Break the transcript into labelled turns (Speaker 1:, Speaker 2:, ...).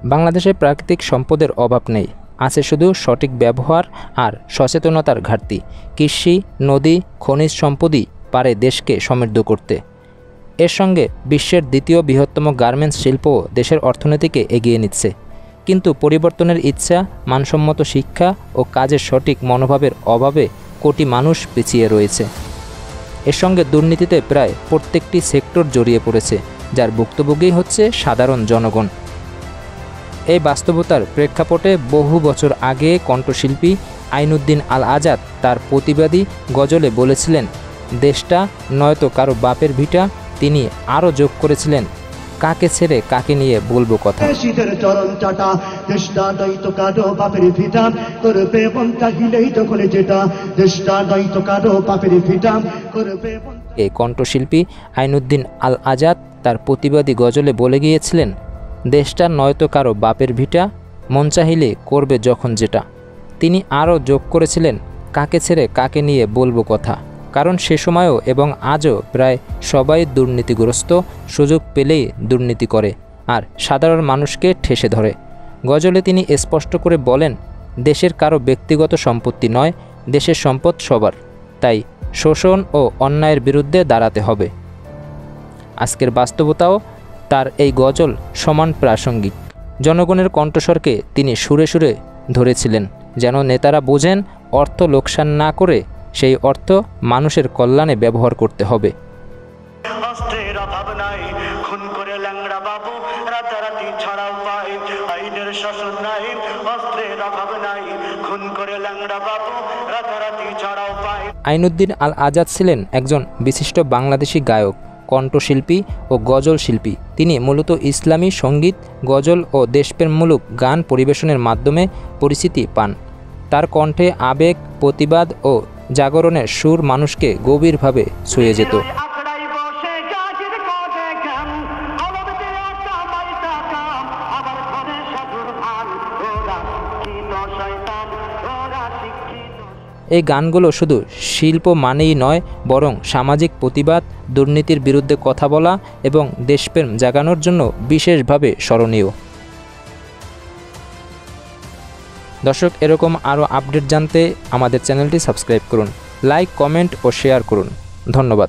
Speaker 1: বাংলাদেশে প্রাকৃতিক সম্পদের অভাব নেই, আছে শুধু সঠিক ব্যবহার আর সচেতনতার ঘাটতি। কৃষি, নদী, খনিজ সম্পদই পারে দেশকে সমৃদ্ধ করতে। এর সঙ্গে বিশ্বের দ্বিতীয় বৃহত্তম গার্মেন্টস শিল্পও দেশের অর্থনীতিকে এগিয়ে নিচ্ছে। কিন্তু পরিবর্তনের ইচ্ছা, মানসম্মত শিক্ষা ও কাজের সঠিক মনোভাবের অভাবে কোটি মানুষ পিছিয়ে রয়েছে। এর সঙ্গে দুর্নীতিতে প্রায় প্রত্যেকটি সেক্টর জড়িয়ে পড়েছে, যার ভুক্তভোগী হচ্ছে সাধারণ জনগণ। এই বাস্তবতার প্রেক্ষাপটে বহু বছর আগে কণ্ঠশিল্পী আইনুদ্দিন আল আজাদ তার প্রতিবাদী গজলে বলেছিলেন, দেশটা নয়তো কারো বাপের ভিটা। তিনি আরও যোগ করেছিলেন, কাকে ছেড়ে কাকে নিয়ে বলবো কথা। এই কণ্ঠশিল্পী আইনুদ্দিন আল আজাদ তার প্রতিবাদী গজলে বলে গিয়েছিলেন, দেশটা নয়তো কারো বাপের ভিটা, মন চাহিলে করবে যখন যেটা। তিনি আরও যোগ করেছিলেন, কাকে ছেড়ে কাকে নিয়ে বলবো কথা। কারণ সে সময়ও এবং আজও প্রায় সবাই দুর্নীতিগ্রস্ত, সুযোগ পেলেই দুর্নীতি করে আর সাধারণ মানুষকে ঠেসে ধরে। গজলে তিনি স্পষ্ট করে বলেন, দেশের কারো ব্যক্তিগত সম্পত্তি নয়, দেশের সম্পদ সবার। তাই শোষণ ও অন্যায়ের বিরুদ্ধে দাঁড়াতে হবে। আজকের বাস্তবতাও তার এই গজল সমান প্রাসঙ্গিক। জনগণের কণ্ঠস্বরকে তিনি সুরে সুরে ধরেছিলেন, যেন নেতারা বোঝেন অর্থ লোকসান না করে সেই অর্থ মানুষের কল্যাণে ব্যবহার করতে হবে। আইনুদ্দিন আল আজাদ ছিলেন একজন বিশিষ্ট বাংলাদেশি গায়ক, কণ্ঠশিল্পী ও গজল শিল্পী। তিনি মূলত ইসলামী সঙ্গীত, গজল ও দেশপ্রেমমূলক গান পরিবেশনের মাধ্যমে পরিচিতি পান। তার কণ্ঠে আবেগ, প্রতিবাদ ও জাগরণের সুর মানুষকে গভীরভাবে ছুঁয়ে যেত। এই গানগুলো শুধু শিল্প মানেই নয়, বরং সামাজিক প্রতিবাদ, দুর্নীতির বিরুদ্ধে কথা বলা এবং দেশপ্রেম জাগানোর জন্য বিশেষভাবে স্মরণীয়। দর্শক, এরকম আরও আপডেট জানতে আমাদের চ্যানেলটি সাবস্ক্রাইব করুন, লাইক, কমেন্ট ও শেয়ার করুন। ধন্যবাদ।